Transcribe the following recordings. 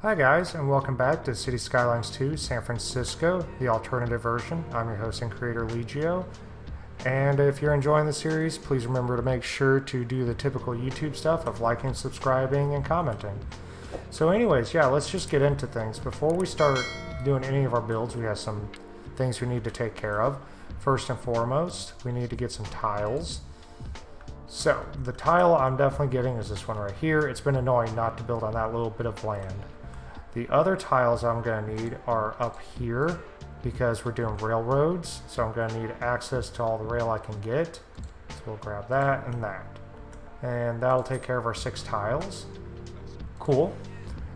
Hi guys, and welcome back to City Skylines 2 San Francisco, the alternative version. I'm your host and creator Legio, and if you're enjoying the series, please remember to make sure to do the typical YouTube stuff of liking, subscribing, and commenting. So anyways, yeah, let's just get into things. Before we start doing any of our builds, we have some things we need to take care of. First and foremost, we need to get some tiles. So, the tile I'm definitely getting is this one right here. It's been annoying not to build on that little bit of land. The other tiles I'm going to need are up here because we're doing railroads, so I'm going to need access to all the rail I can get. So we'll grab that and that. And that'll take care of our 6 tiles. Cool.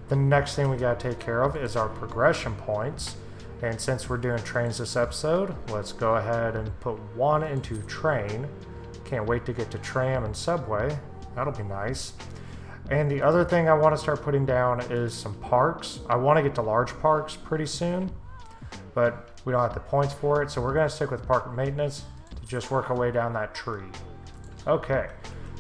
The next thing we got to take care of is our progression points. And since we're doing trains this episode, let's go ahead and put 1 into train. Can't wait to get to tram and subway. That'll be nice. And the other thing I want to start putting down is some parks. I want to get to large parks pretty soon, but we don't have the points for it, so we're going to stick with park maintenance to just work our way down that tree. Okay,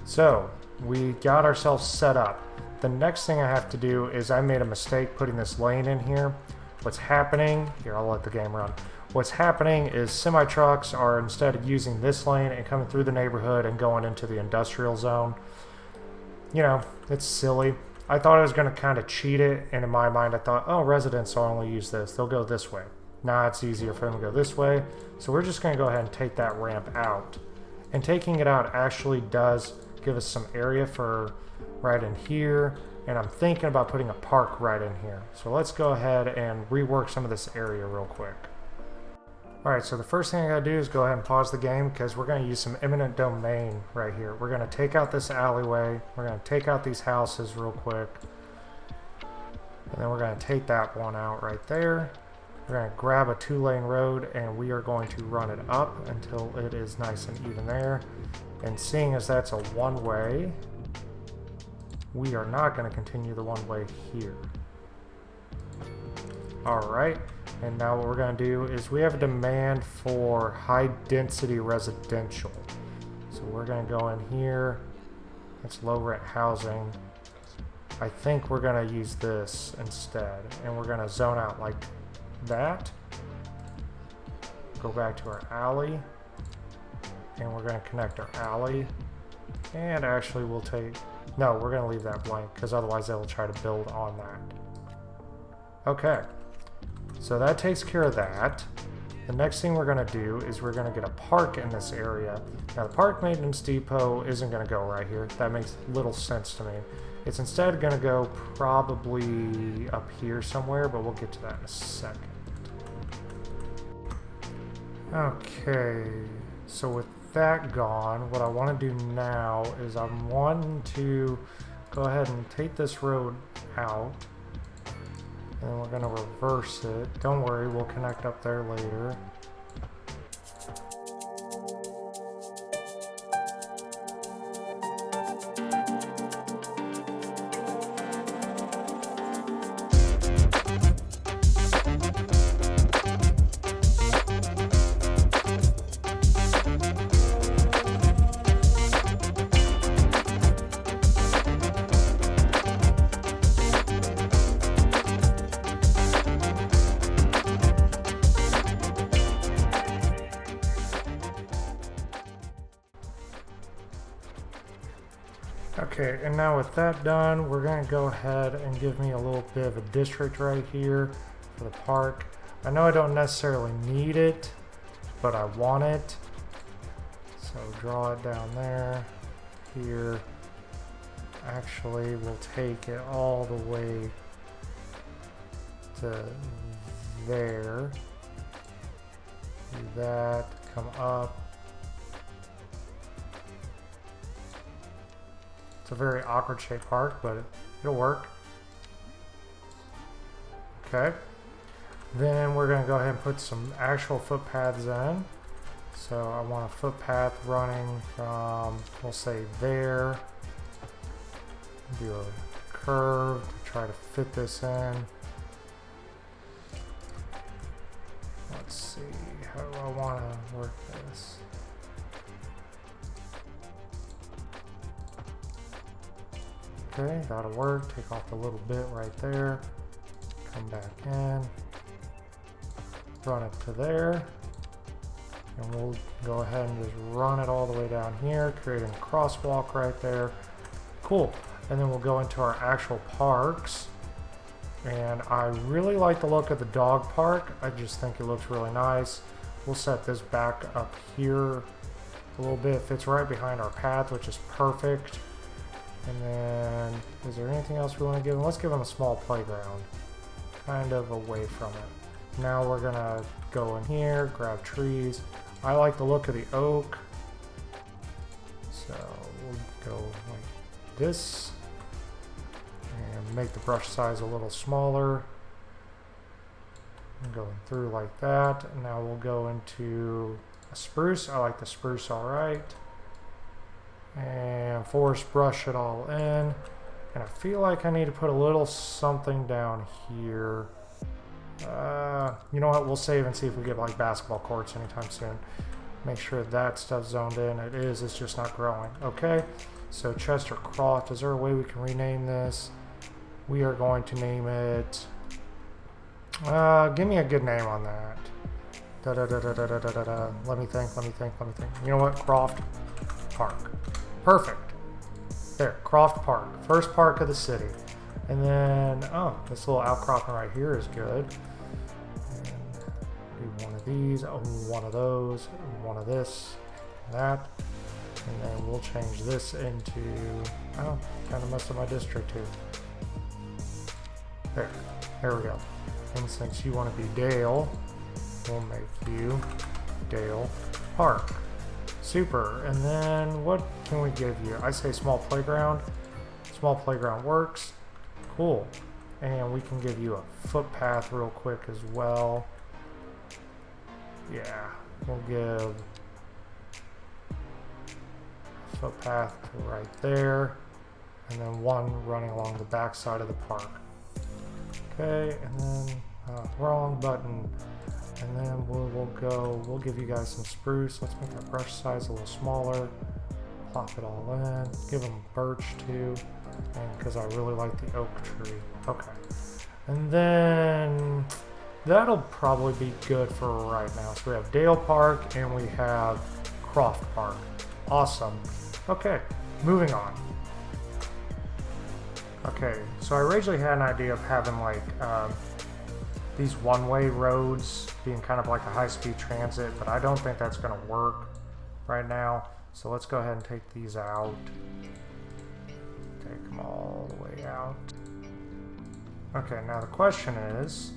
so we got ourselves set up. The next thing I have to do is I made a mistake putting this lane in here. What's happening, here I'll let the game run. What's happening is semi-trucks are instead of using this lane and coming through the neighborhood and going into the industrial zone. You know, it's silly. I thought I was going to kind of cheat it, and in my mind I thought, oh, residents will only use this. They'll go this way. Nah, it's easier for them to go this way. So we're just going to go ahead and take that ramp out. And taking it out actually does give us some area for right in here. And I'm thinking about putting a park right in here. So let's go ahead and rework some of this area real quick. Alright, so the first thing I gotta do is go ahead and pause the game because we're gonna use some eminent domain right here. We're gonna take out this alleyway, we're gonna take out these houses real quick, and then we're gonna take that one out right there. We're gonna grab a 2-lane road and we are going to run it up until it is nice and even there. And seeing as that's a one-way, we are not gonna continue the one-way here. Alright. And now what we're going to do is we have a demand for high density residential. So we're going to go in here. It's low rent housing. I think we're going to use this instead. And we're going to zone out like that. Go back to our alley. And we're going to connect our alley. And actually we'll take... No, we're going to leave that blank because otherwise they'll try to build on that. Okay. So that takes care of that. The next thing we're going to do is we're going to get a park in this area. Now the park maintenance depot isn't going to go right here. That makes little sense to me. It's instead going to go probably up here somewhere, but we'll get to that in a second. Okay, so with that gone, what I want to do now is I'm wanting to go ahead and take this road out. And we're going to reverse it. Don't worry, we'll connect up there later. Okay, and now with that done, we're going to go ahead and give me a little bit of a district right here for the park. I know I don't necessarily need it, but I want it. So draw it down there, here. Actually, we'll take it all the way to there. Do that, come up. It's a very awkward shaped park, but it'll work. Okay. Then we're going to go ahead and put some actual footpaths in. So I want a footpath running from, we'll say there. Do a curve to try to fit this in. Let's see, how do I want to work this? Okay, that'll work. Take off the little bit right there. come back in, run it to there, and we'll go ahead and just run it all the way down here, creating a crosswalk right there. Cool. And then we'll go into our actual parks. And I really like the look of the dog park. I just think it looks really nice. We'll set this back up here a little bit. It fits right behind our path, which is perfect. And then, is there anything else we want to give them? Let's give them a small playground, kind of away from it. Now we're gonna go in here, grab trees. I like the look of the oak, so we'll go like this and make the brush size a little smaller. I'm going through like that. And now we'll go into a spruce. I like the spruce all right. And forest brush it all in. And I feel like I need to put a little something down here. You know what, we'll save and see if we get like basketball courts anytime soon. Make sure that stuff's zoned in. It is, it's just not growing. Okay, so Chester Croft, is there a way we can rename this? We are going to name it, give me a good name on that. Let me think. You know what, Croft Park. Perfect. There, Croft Park, first park of the city. And then, oh, this little outcropping right here is good. And do one of these, one of those, one of this, that. And then we'll change this into, oh, kind of messed up my district too. There we go. And since you want to be Dale, we'll make you Dale Park. Super. And then what can we give you? I say small playground. Small playground works. Cool. And we can give you a footpath real quick as well. Yeah, we'll give a footpath to right there, and then one running along the back side of the park. Okay, and then wrong button. And then we'll give you guys some spruce. Let's make our brush size a little smaller. Plop it all in. Give them birch too. And because I really like the oak tree. Okay. And then that'll probably be good for right now. So we have Dale Park and we have Croft Park. Awesome. Okay, moving on. Okay, so I originally had an idea of having like these one-way roads being kind of like a high-speed transit, but I don't think that's going to work right now. So let's go ahead and take these out. Take them all the way out. Okay, now the question is,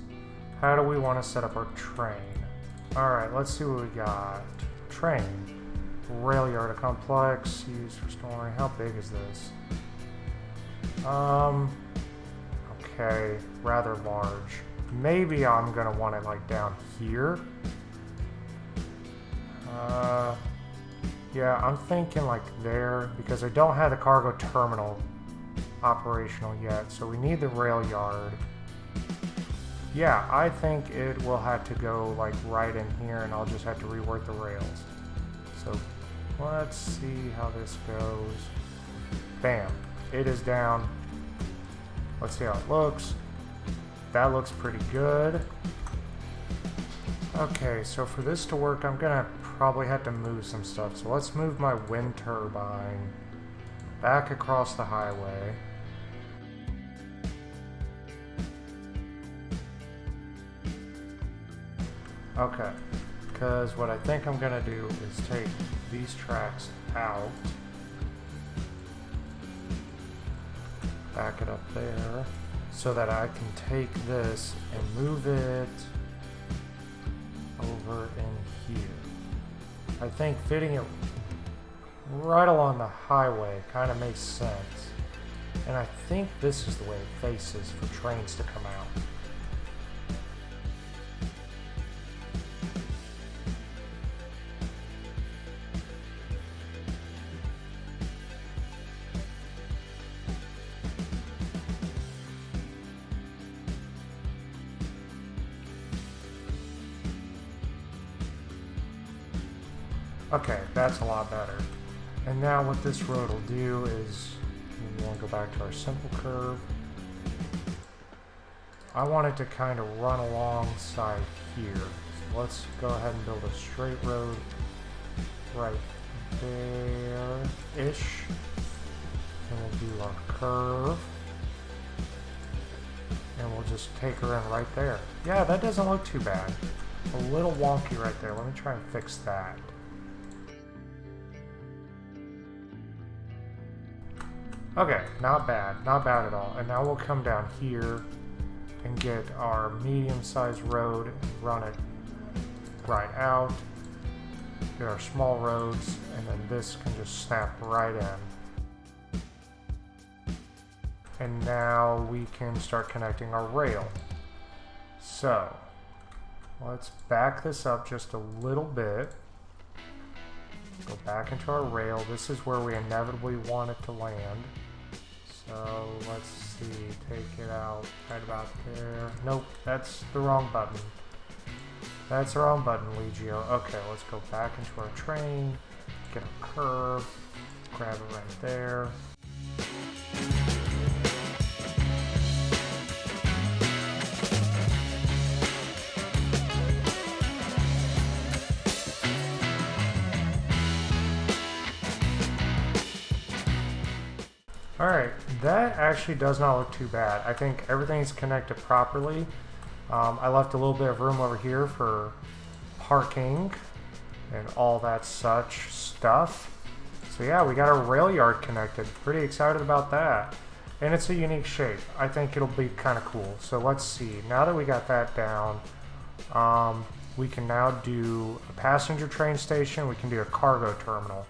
how do we want to set up our train? Alright, let's see what we got. Train. Rail yard complex, used for storing. How big is this? Okay, rather large. Maybe I'm gonna want it like down here. Yeah, I'm thinking like there, because I don't have the cargo terminal operational yet, so we need the rail yard. Yeah, I think it will have to go like right in here, and I'll just have to rework the rails. So let's see how this goes. Bam, it is down. Let's see how it looks. That looks pretty good. Okay, so for this to work, I'm gonna probably have to move some stuff. So let's move my wind turbine back across the highway. Okay, because what I think I'm gonna do is take these tracks out, back it up there, so that I can take this and move it over in here. I think fitting it right along the highway kind of makes sense. And I think this is the way it faces for trains to come out. Okay, that's a lot better. And now what this road will do is, we want to go back to our simple curve. I want it to kind of run alongside here. So let's go ahead and build a straight road right there-ish. And we'll do our curve. And we'll just take her in right there. Yeah, that doesn't look too bad. A little wonky right there. Let me try and fix that. Okay, not bad. Not bad at all. And now we'll come down here and get our medium-sized road and run it right out. Get our small roads, and then this can just snap right in. And now we can start connecting our rail. So, let's back this up just a little bit. Go back into our rail. This is where we inevitably want it to land. So let's see, take it out right about there. Nope, that's the wrong button. That's the wrong button, Legio. Okay, let's go back into our train, get a curve, grab it right there. Alright, that actually does not look too bad. I think everything's connected properly. I left a little bit of room over here for parking and all that such stuff. So yeah, we got our rail yard connected. Pretty excited about that. And it's a unique shape. I think it'll be kind of cool. So let's see. Now that we got that down, we can now do a passenger train station. We can do a cargo terminal.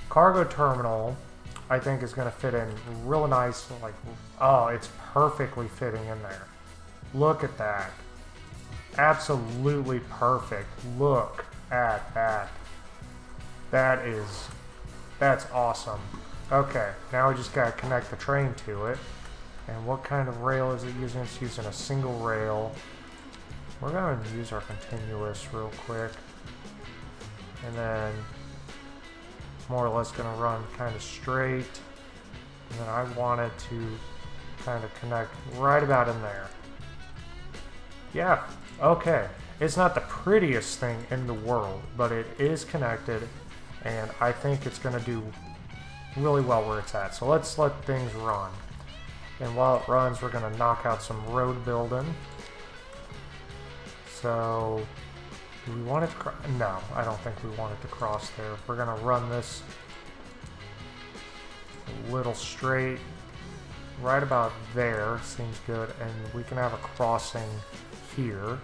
Cargo terminal, I think, is going to fit in real nice. Like, oh, it's perfectly fitting in there. Look at that. Absolutely perfect. Look at that. That's awesome. Okay, now we just got to connect the train to it. And what kind of rail is it using? It's using a single rail. We're going to use our continuous real quick. And then more or less going to run kind of straight. And then I want it to kind of connect right about in there. Yeah, okay. It's not the prettiest thing in the world, but it is connected, and I think it's going to do really well where it's at. So let's let things run. And while it runs, we're going to knock out some road building. So, do we want it to cross? No, I don't think we want it to cross there. We're going to run this a little straight, right about there. Seems good. And we can have a crossing here.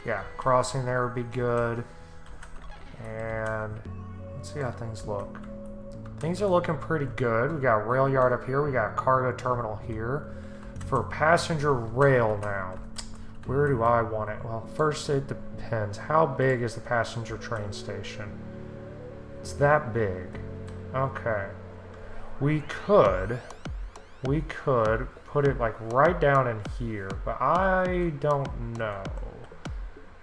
Yeah, crossing there would be good. And let's see how things look. Things are looking pretty good. We got a rail yard up here. We got a cargo terminal here. For passenger rail now, where do I want it? Well, first it depends. How big is the passenger train station? It's that big. Okay. We could put it like right down in here, but I don't know.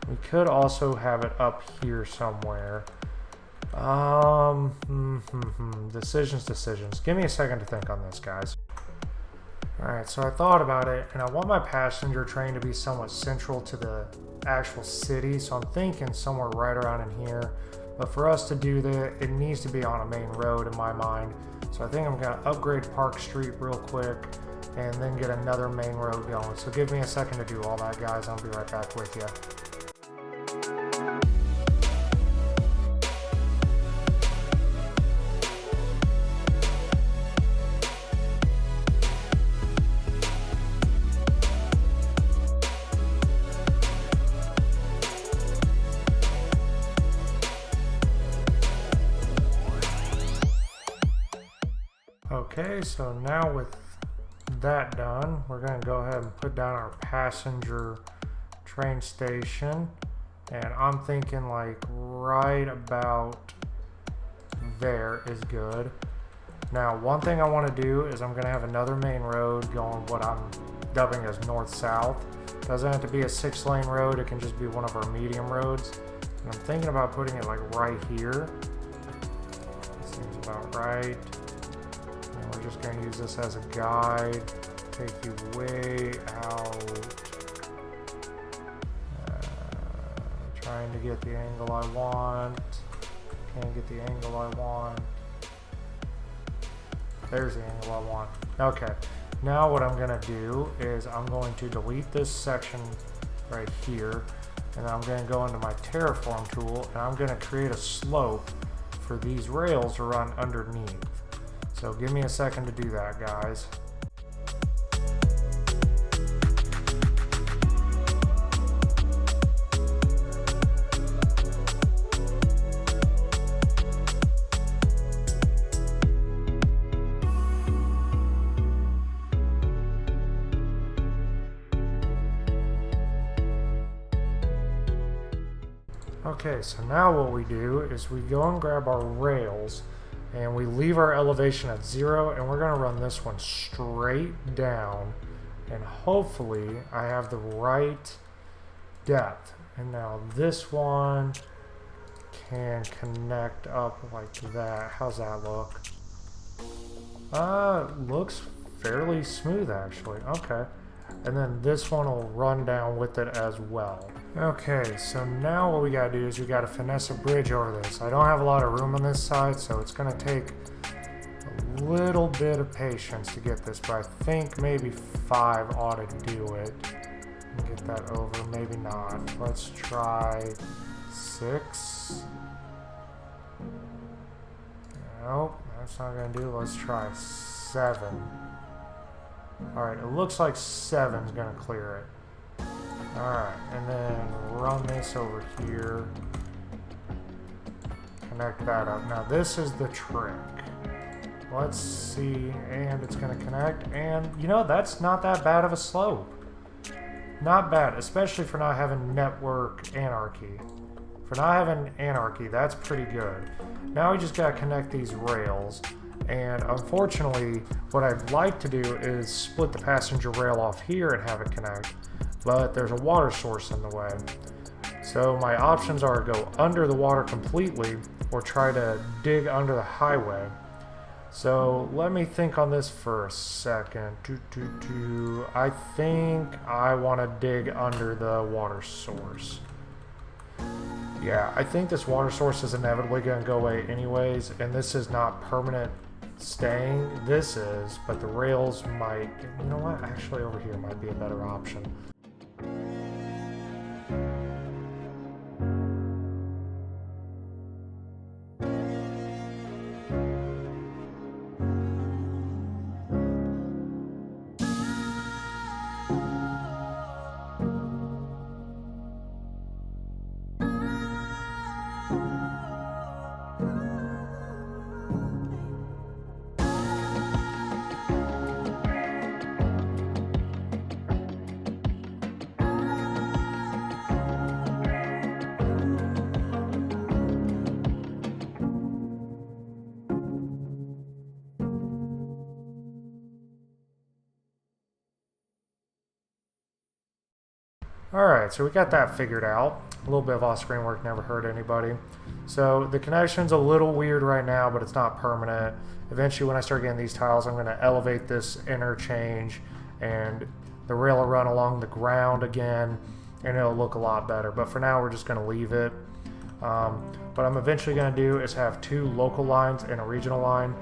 We could also have it up here somewhere. Decisions. Give me a second to think on this, guys. Alright, so I thought about it, and I want my passenger train to be somewhat central to the actual city, so I'm thinking somewhere right around in here. But for us to do that, it needs to be on a main road in my mind. So I think I'm going to upgrade Park Street real quick, and then get another main road going. So give me a second to do all that, guys. I'll be right back with you. Okay, so now with that done, we're going to go ahead and put down our passenger train station. And I'm thinking like right about there is good. Now, one thing I want to do is I'm going to have another main road going what I'm dubbing as north-south. Doesn't have to be a 6-lane road, it can just be one of our medium roads. And I'm thinking about putting it like right here. Seems about right. We're just going to use this as a guide. take you way out. Trying to get the angle I want. Can't get the angle I want. There's the angle I want. Okay. Now what I'm going to do is I'm going to delete this section right here. And I'm going to go into my terraform tool and I'm going to create a slope for these rails to run underneath. So give me a second to do that, guys. Okay, so now what we do is we go and grab our rails and we leave our elevation at 0 and we're going to run this one straight down and hopefully I have the right depth. And now this one can connect up like that. How's that look? Looks fairly smooth actually. Okay. And then this one will run down with it as well. Okay, so now what we gotta do is we gotta finesse a bridge over this. I don't have a lot of room on this side, so it's gonna take a little bit of patience to get this, but I think maybe 5 ought to do it. Get that over, maybe not. Let's try 6. Nope, that's not gonna do. Let's try 7. Alright, it looks like 7's gonna clear it. Alright, and then run this over here. Connect that up. Now this is the trick. Let's see, and it's gonna connect, and you know, that's not that bad of a slope. Not bad, especially for not having network anarchy. For not having anarchy, that's pretty good. Now we just gotta connect these rails. And unfortunately, what I'd like to do is split the passenger rail off here and have it connect, but there's a water source in the way. So my options are go under the water completely or try to dig under the highway. So let me think on this for a second. I think I want to dig under the water source. Yeah, I think this water source is inevitably going to go away anyways, and this is not permanent staying. This is, but the rails might, you know what, actually over here might be a better option. Alright, so we got that figured out. A little bit of off-screen work never hurt anybody. So the connection's a little weird right now, but it's not permanent. Eventually when I start getting these tiles, I'm going to elevate this interchange and the rail will run along the ground again and it'll look a lot better. But for now we're just going to leave it. What I'm eventually going to do is have 2 local lines and a regional line.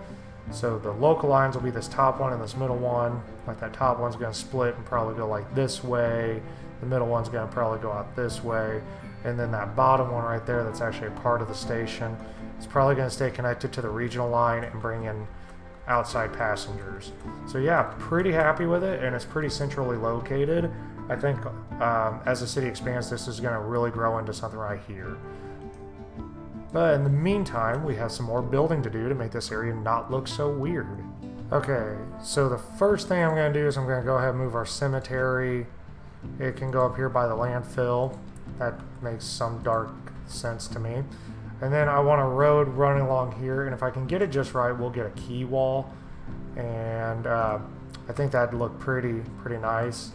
So the local lines will be this top one and this middle one. Like that top one's going to split and probably go like this way. The middle one's going to probably go out this way. And then that bottom one right there that's actually a part of the station is probably going to stay connected to the regional line and bring in outside passengers. So yeah, pretty happy with it, and it's pretty centrally located. I think as the city expands, this is going to really grow into something right here. But in the meantime, we have some more building to do to make this area not look so weird. Okay, so the first thing I'm going to do is I'm going to go ahead and move our cemetery. It can go up here by the landfill. That makes some dark sense to me. And then I want a road running along here, and if I can get it just right, we'll get a key wall. And I think that'd look pretty nice.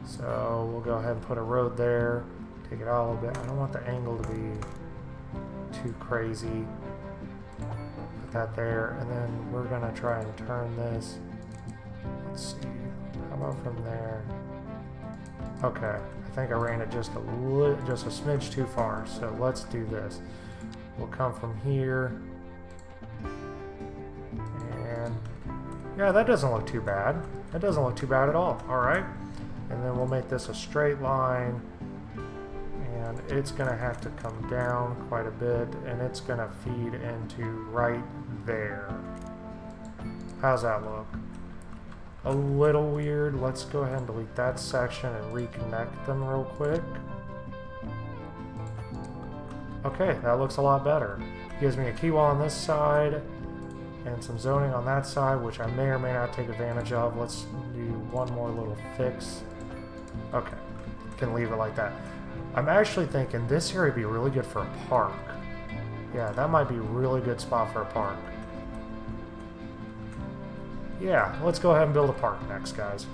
So we'll go ahead and put a road there. Take it out a little bit. I don't want the angle to be too crazy. Put that there, and then we're gonna try and turn this. Let's see. come up from there. Okay, I think I ran it just a smidge too far, so let's do this. We'll come from here, and yeah, that doesn't look too bad. That doesn't look too bad at all. All right, and then we'll make this a straight line, and it's gonna have to come down quite a bit, and it's gonna feed into right there. How's that look? A little weird. Let's go ahead and delete that section and reconnect them real quick. Okay, that looks a lot better. Gives me a key wall on this side and some zoning on that side, which I may or may not take advantage of. Let's do one more little fix. Okay, can leave it like that. I'm actually thinking this area would be really good for a park. Yeah, that might be a really good spot for a park. Yeah, let's go ahead and build a park next, guys.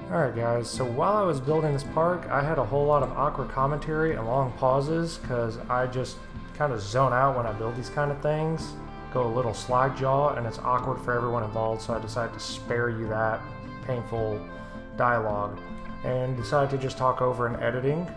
Alright guys, so while I was building this park, I had a whole lot of awkward commentary and long pauses because I just kind of zone out when I build these kind of things. Go a little slack jaw, and it's awkward for everyone involved, so I decided to spare you that painful dialogue and decided to just talk over in editing.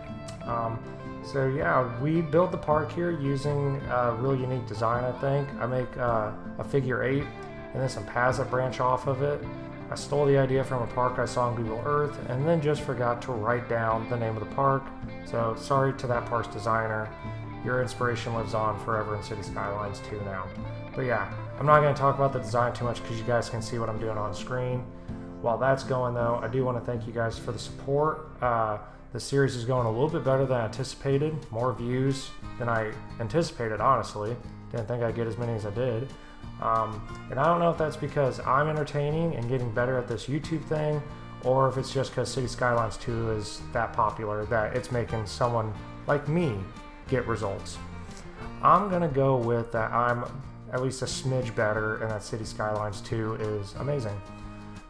So yeah, we build the park here using a really unique design, I think. I make a figure 8 and then some paths that branch off of it. I stole the idea from a park I saw on Google Earth and then just forgot to write down the name of the park. So sorry to that park's designer. Your inspiration lives on forever in City Skylines 2 now. But yeah, I'm not going to talk about the design too much because you guys can see what I'm doing on screen. While that's going though, I do want to thank you guys for the support. The series is going a little bit better than I anticipated. More views than I anticipated, honestly. Didn't think I'd get as many as I did. And I don't know if that's because I'm entertaining and getting better at this YouTube thing, or if it's just because City Skylines 2 is that popular that it's making someone like me get results. I'm gonna go with that I'm at least a smidge better and that City Skylines 2 is amazing.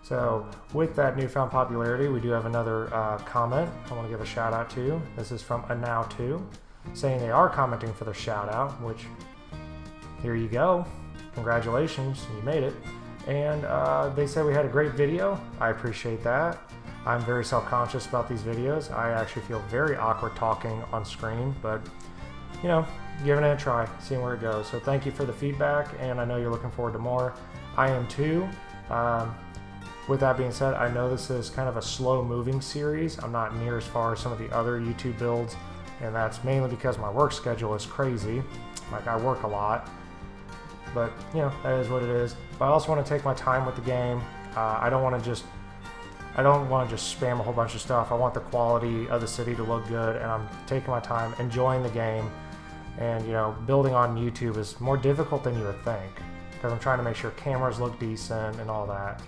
So with that newfound popularity, we do have another comment I want to give a shout out to. This is from Anow2, saying they are commenting for their shout out, which here you go. Congratulations, you made it. And they said we had a great video. I appreciate that. I'm very self-conscious about these videos. I actually feel very awkward talking on screen, but you know, giving it a try, seeing where it goes. So thank you for the feedback, and I know you're looking forward to more. I am too. With that being said, I know this is kind of a slow-moving series. I'm not near as far as some of the other YouTube builds, and that's mainly because my work schedule is crazy. Like, I work a lot, but you know, that is what it is. But I also want to take my time with the game. I don't want to just spam a whole bunch of stuff. I want the quality of the city to look good, and I'm taking my time, enjoying the game. And you know, building on YouTube is more difficult than you would think, because I'm trying to make sure cameras look decent and all that.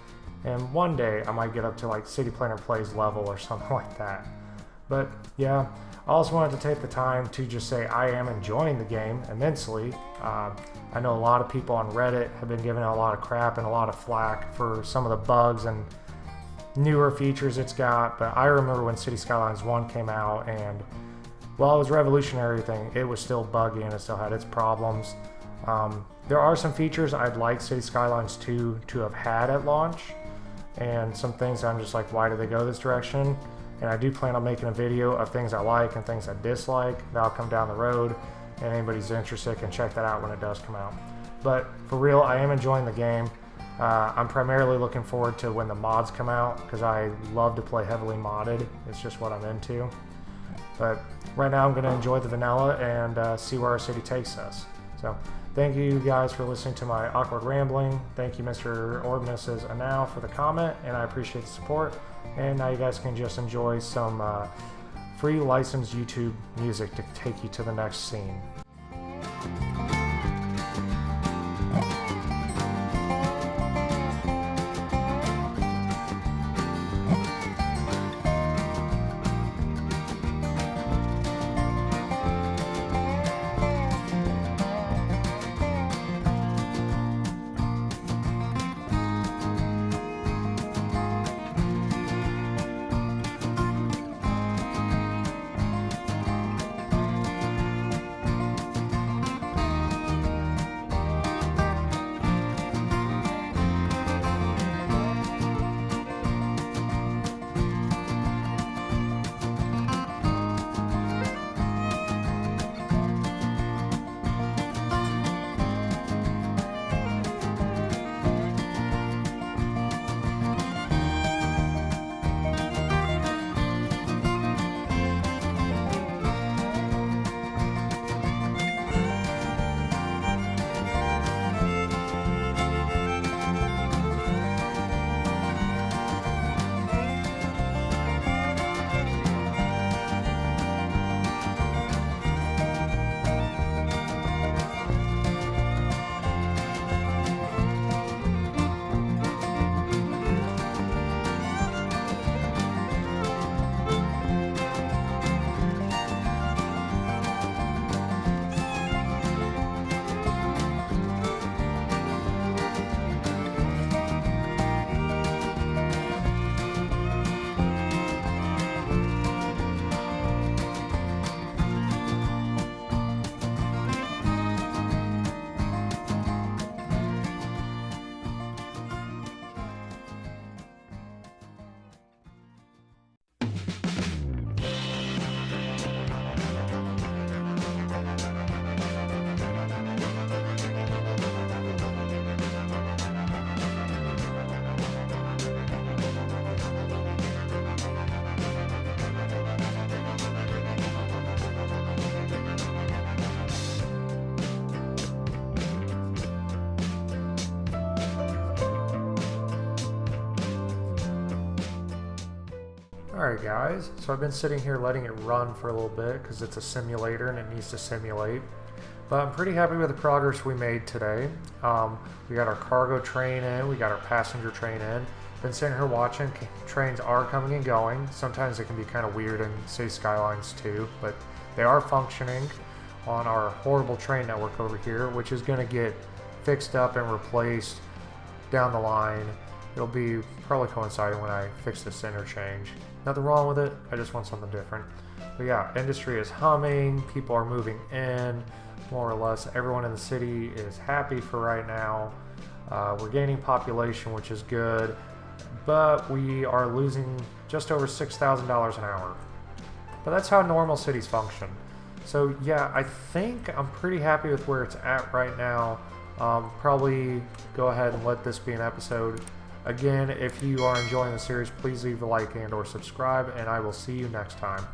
And one day I might get up to like City Planner Plays level or something like that. But yeah, I also wanted to take the time to just say I am enjoying the game immensely. I know a lot of people on Reddit have been giving it a lot of crap and a lot of flack for some of the bugs and newer features it's got. But I remember when City Skylines 1 came out, and while it was revolutionary thing, it was still buggy and it still had its problems. There are some features I'd like City Skylines 2 to have had at launch, and some things I'm just like, why do they go this direction? And I do plan on making a video of things I like and things I dislike. That'll come down the road, and anybody's interested can check that out when it does come out. But for real, I am enjoying the game. I'm primarily looking forward to when the mods come out, because I love to play heavily modded. It's just what I'm into. But right now I'm going to enjoy the vanilla and see where our city takes us. So thank you guys for listening to my awkward rambling. Thank you, Mr. or Mrs. Anow, for the comment, and I appreciate the support. And now you guys can just enjoy some free licensed YouTube music to take you to the next scene. Alright guys, so I've been sitting here letting it run for a little bit because it's a simulator and it needs to simulate. But I'm pretty happy with the progress we made today. We got our cargo train in, we got our passenger train in. Been sitting here watching, trains are coming and going. Sometimes it can be kind of weird in City Skylines 2, but they are functioning on our horrible train network over here, which is going to get fixed up and replaced down the line. It'll be probably coinciding when I fix this interchange. Nothing wrong with it, I just want something different. But yeah, industry is humming, people are moving in, more or less. Everyone in the city is happy for right now. We're gaining population, which is good, but we are losing just over $6,000 an hour. But that's how normal cities function. So yeah, I think I'm pretty happy with where it's at right now. Probably go ahead and let this be an episode. Again, if you are enjoying the series, please leave a like and or subscribe, and I will see you next time.